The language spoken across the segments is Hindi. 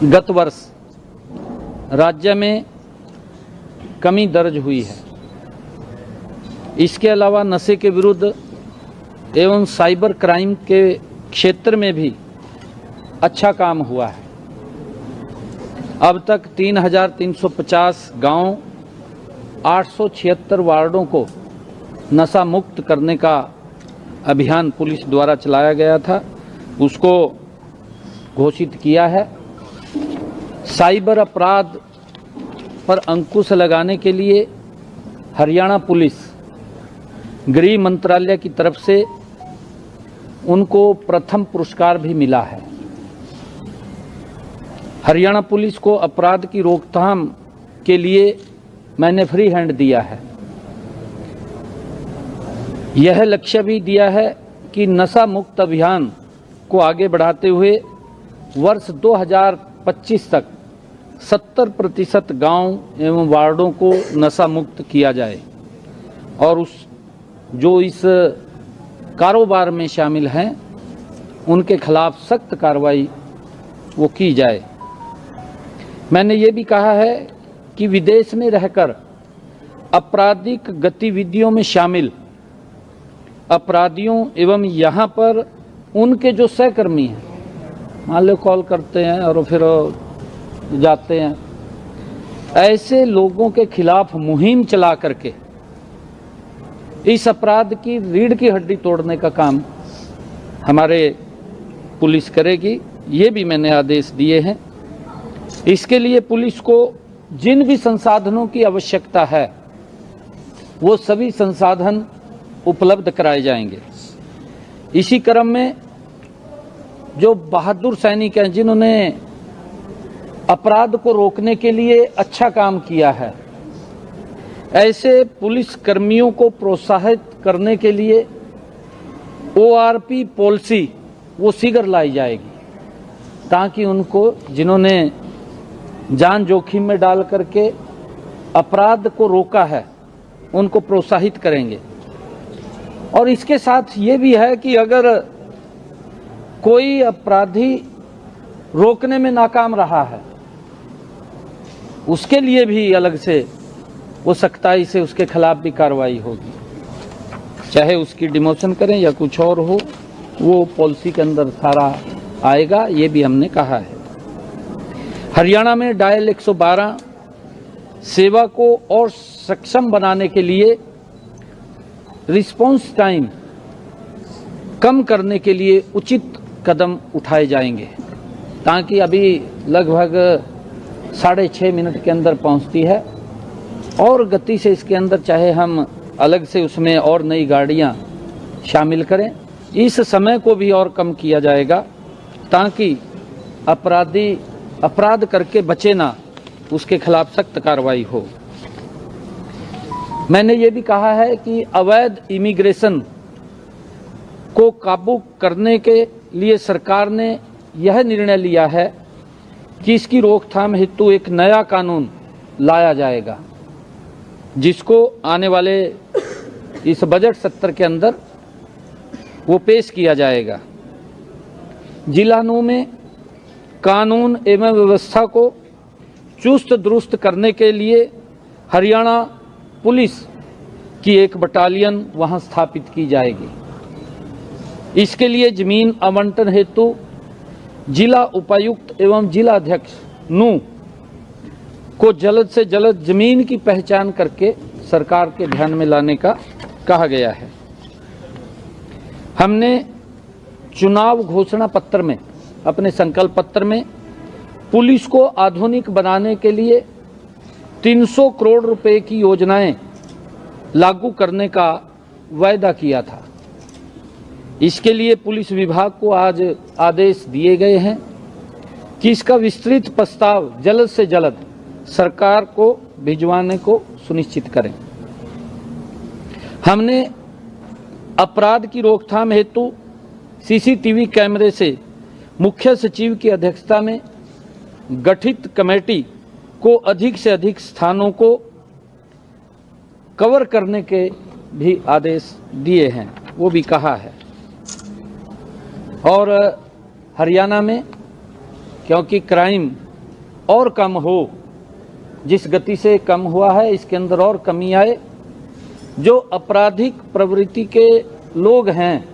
गत वर्ष राज्य में कमी दर्ज हुई है। इसके अलावा नशे के विरुद्ध एवं साइबर क्राइम के क्षेत्र में भी अच्छा काम हुआ है। अब तक 3,350 गांव, 876 वार्डों को नशा मुक्त करने का अभियान पुलिस द्वारा चलाया गया था, उसको घोषित किया है। साइबर अपराध पर अंकुश लगाने के लिए हरियाणा पुलिस गृह मंत्रालय की तरफ से उनको प्रथम पुरस्कार भी मिला है। हरियाणा पुलिस को अपराध की रोकथाम के लिए मैंने फ्री हैंड दिया है। यह लक्ष्य भी दिया है कि नशा मुक्त अभियान को आगे बढ़ाते हुए वर्ष 2025 तक 70% गांव एवं वार्डों को नशा मुक्त किया जाए और जो इस कारोबार में शामिल हैं उनके खिलाफ सख्त कार्रवाई वो की जाए। मैंने ये भी कहा है कि विदेश में रहकर आपराधिक गतिविधियों में शामिल अपराधियों एवं यहाँ पर उनके जो सहकर्मी हैं, मान लो कॉल करते हैं और फिर जाते हैं, ऐसे लोगों के खिलाफ मुहिम चला करके इस अपराध की रीढ़ की हड्डी तोड़ने का काम हमारे पुलिस करेगी। ये भी मैंने आदेश दिए हैं। इसके लिए पुलिस को जिन भी संसाधनों की आवश्यकता है वो सभी संसाधन उपलब्ध कराए जाएंगे। इसी क्रम में जो बहादुर सैनिक हैं जिन्होंने अपराध को रोकने के लिए अच्छा काम किया है, ऐसे पुलिस कर्मियों को प्रोत्साहित करने के लिए ORP पॉलिसी वो शीघ्र लाई जाएगी ताकि उनको जिन्होंने जान जोखिम में डाल करके अपराध को रोका है उनको प्रोत्साहित करेंगे। और इसके साथ ये भी है कि अगर कोई अपराधी रोकने में नाकाम रहा है उसके लिए भी अलग से वो सख्ताई से उसके खिलाफ भी कार्रवाई होगी, चाहे उसकी डिमोशन करें या कुछ और हो, वो पॉलिसी के अंदर सारा आएगा। ये भी हमने कहा है। हरियाणा में डायल 112 सेवा को और सक्षम बनाने के लिए रिस्पांस टाइम कम करने के लिए उचित कदम उठाए जाएंगे ताकि अभी लगभग 6.5 मिनट के अंदर पहुंचती है और गति से इसके अंदर चाहे हम अलग से उसमें और नई गाड़ियां शामिल करें, इस समय को भी और कम किया जाएगा ताकि अपराधी अपराध करके बचे ना, उसके खिलाफ सख्त कार्रवाई हो। मैंने ये भी कहा है कि अवैध इमिग्रेशन को काबू करने के लिए सरकार ने यह निर्णय लिया है कि इसकी रोकथाम हेतु एक नया कानून लाया जाएगा जिसको आने वाले इस बजट सत्र के अंदर वो पेश किया जाएगा। जिला नूह में कानून एवं व्यवस्था को चुस्त दुरुस्त करने के लिए हरियाणा पुलिस की एक बटालियन वहां स्थापित की जाएगी। इसके लिए जमीन आवंटन हेतु जिला उपायुक्त एवं जिला अध्यक्ष नूह को जल्द से जल्द जमीन की पहचान करके सरकार के ध्यान में लाने का कहा गया है। हमने चुनाव घोषणा पत्र में, अपने संकल्प पत्र में पुलिस को आधुनिक बनाने के लिए 300 करोड़ रुपए की योजनाएं लागू करने का वायदा किया था। इसके लिए पुलिस विभाग को आज आदेश दिए गए हैं कि इसका विस्तृत प्रस्ताव जल्द से जल्द सरकार को भिजवाने को सुनिश्चित करें। हमने अपराध की रोकथाम हेतु CCTV कैमरे से मुख्य सचिव की अध्यक्षता में गठित कमेटी को अधिक से अधिक स्थानों को कवर करने के भी आदेश दिए हैं, वो भी कहा है। और हरियाणा में क्योंकि क्राइम और कम हो, जिस गति से कम हुआ है इसके अंदर और कमी आए। जो आपराधिक प्रवृत्ति के लोग हैं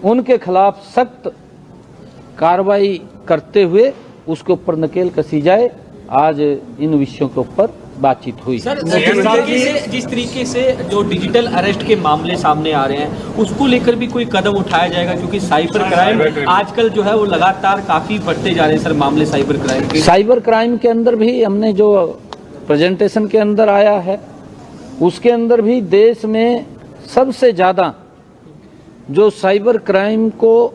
उनके खिलाफ सख्त कार्रवाई करते हुए उसके ऊपर नकेल कसी जाए। आज इन विषयों के ऊपर बातचीत हुई। सर, जिस तरीके से जो डिजिटल अरेस्ट के मामले सामने आ रहे हैं उसको लेकर भी कोई कदम उठाया जाएगा, क्योंकि साइबर क्राइम आजकल जो है वो लगातार काफी बढ़ते जा रहे हैं सर मामले साइबर क्राइम के। साइबर क्राइम के अंदर भी हमने जो प्रेजेंटेशन के अंदर आया है उसके अंदर भी देश में सबसे ज़्यादा जो साइबर क्राइम को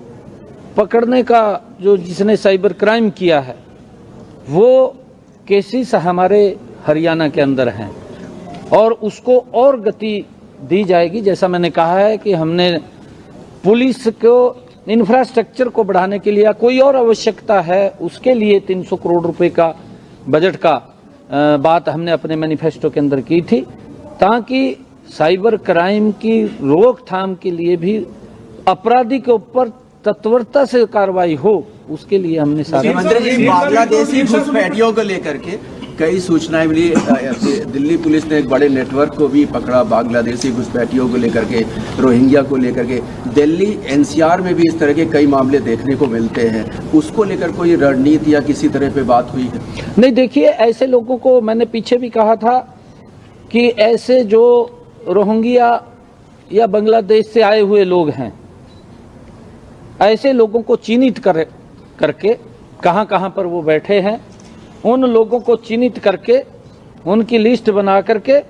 पकड़ने का जो जिसने साइबर क्राइम किया है वो केसेस हमारे हरियाणा के अंदर हैं और उसको और गति दी जाएगी। जैसा मैंने कहा है कि हमने पुलिस को इंफ्रास्ट्रक्चर को बढ़ाने के लिए कोई और आवश्यकता है उसके लिए 300 करोड़ रुपए का बजट का बात हमने अपने मैनिफेस्टो के अंदर की थी, ताकि साइबर क्राइम की रोकथाम के लिए भी अपराधी के ऊपर तत्परता से कार्रवाई हो, उसके लिए हमने सारे। मंत्री जी, बांग्लादेशी घुसपैठियों को लेकर के कई सूचनाएं मिली। दिल्ली पुलिस ने एक बड़े नेटवर्क को भी पकड़ा बांग्लादेशी घुसपैठियों को लेकर के, रोहिंग्या को लेकर के। दिल्ली एनसीआर में भी इस तरह के कई मामले देखने को मिलते हैं, उसको लेकर कोई रणनीति या किसी तरह पे बात हुई है? नहीं, देखिए ऐसे लोगों को मैंने पीछे भी कहा था कि ऐसे जो रोहिंग्या या बांग्लादेश से आए हुए लोग हैं ऐसे लोगों को चिन्हित करके कहां कहां पर वो बैठे हैं उन लोगों को चिन्हित करके उनकी लिस्ट बना करके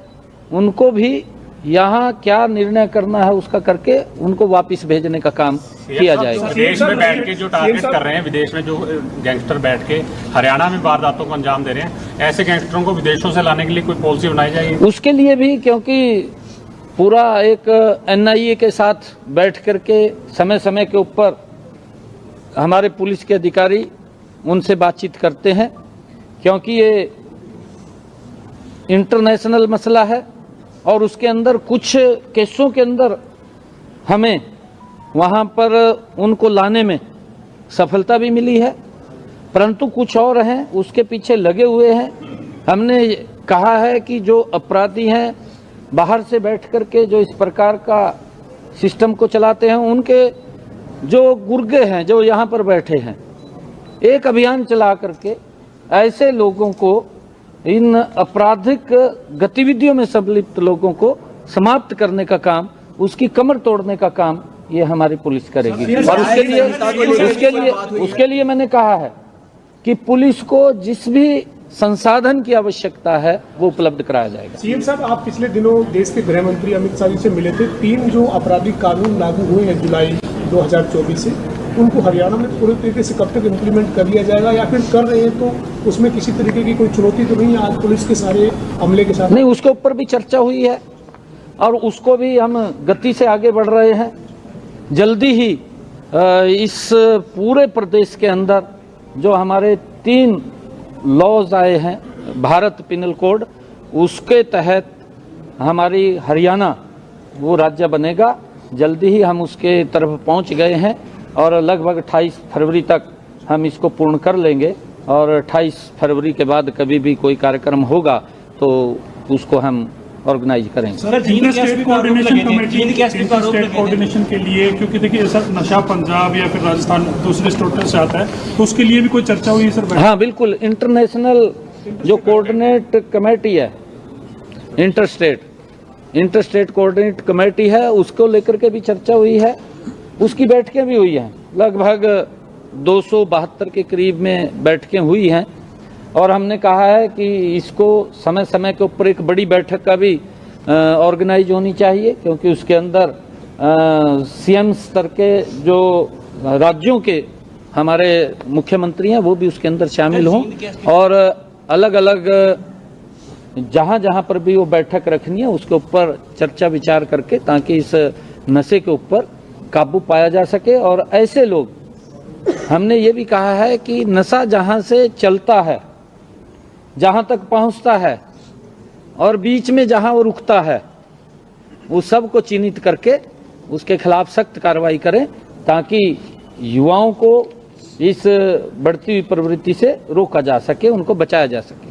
उनको भी यहाँ क्या निर्णय करना है उसका करके उनको वापस भेजने का काम किया जाएगा। विदेश में बैठ के जो टारगेट कर रहे हैं, विदेश में जो गैंगस्टर बैठ के हरियाणा में वारदातों को अंजाम दे रहे हैं, ऐसे गैंगस्टरों को विदेशों से लाने के लिए कोई पॉलिसी बनाई जाएगी? उसके लिए भी, क्योंकि पूरा एक एनआईए के साथ बैठ करके समय समय के ऊपर हमारे पुलिस के अधिकारी उनसे बातचीत करते हैं, क्योंकि ये इंटरनेशनल मसला है और उसके अंदर कुछ केसों के अंदर हमें वहाँ पर उनको लाने में सफलता भी मिली है, परंतु कुछ और हैं उसके पीछे लगे हुए हैं। हमने कहा है कि जो अपराधी हैं बाहर से बैठ करके जो इस प्रकार का सिस्टम को चलाते हैं उनके जो गुर्गे हैं जो यहाँ पर बैठे हैं, एक अभियान चला करके ऐसे लोगों को, इन आपराधिक गतिविधियों में संलिप्त लोगों को समाप्त करने का काम, उसकी कमर तोड़ने का काम ये हमारी पुलिस करेगी। और उसके लिए मैंने कहा है कि पुलिस को जिस भी संसाधन की आवश्यकता है वो उपलब्ध कराया जाएगा। सीएम साहब, आप पिछले दिनों देश के गृह मंत्री अमित शाह जी से मिले थे। 3 जो आपराधिक कानून लागू हुए हैं जुलाई 2024 से, उनको हरियाणा में पूरे तरीके से कब तक इम्प्लीमेंट कर लिया जाएगा, या फिर कर रहे हैं तो उसमें किसी तरीके की कोई चुनौती तो नहीं है आज पुलिस के सारे अमले के साथ? नहीं, उसके ऊपर भी चर्चा हुई है और उसको भी हम गति से आगे बढ़ रहे हैं। जल्दी ही इस पूरे प्रदेश के अंदर जो हमारे 3 लॉज आए हैं, भारत पिनल कोड, उसके तहत हमारी हरियाणा वो राज्य बनेगा। जल्दी ही हम उसके तरफ पहुंच गए हैं और लगभग 28 फरवरी तक हम इसको पूर्ण कर लेंगे और 28 फरवरी के बाद कभी भी कोई कार्यक्रम होगा तो उसको हम ऑर्गेनाइज करेंगे। सर, स्टेट कोऑर्डिनेशन के लिए, क्योंकि देखिए सर नशा पंजाब या फिर राजस्थान दूसरे स्टेट से आता है, तो उसके लिए भी कोई चर्चा हुई है सर? हाँ बिल्कुल, इंटरनेशनल जो कोऑर्डिनेट कमेटी है, इंटरस्टेट कोऑर्डिनेट कमेटी है, उसको लेकर के भी चर्चा हुई है, उसकी बैठकें भी हुई हैं। लगभग 272 के करीब में बैठकें हुई हैं और हमने कहा है कि इसको समय समय के ऊपर एक बड़ी बैठक का भी ऑर्गेनाइज होनी चाहिए, क्योंकि उसके अंदर सीएम स्तर के जो राज्यों के हमारे मुख्यमंत्री हैं वो भी उसके अंदर शामिल हों और अलग अलग जहां जहां पर भी वो बैठक रखनी है उसके ऊपर चर्चा विचार करके, ताकि इस नशे के ऊपर काबू पाया जा सके। और ऐसे लोग, हमने ये भी कहा है कि नशा जहां से चलता है, जहां तक पहुंचता है और बीच में जहां वो रुकता है, वो सब को चिन्हित करके उसके खिलाफ सख्त कार्रवाई करें, ताकि युवाओं को इस बढ़ती हुई प्रवृत्ति से रोका जा सके, उनको बचाया जा सके।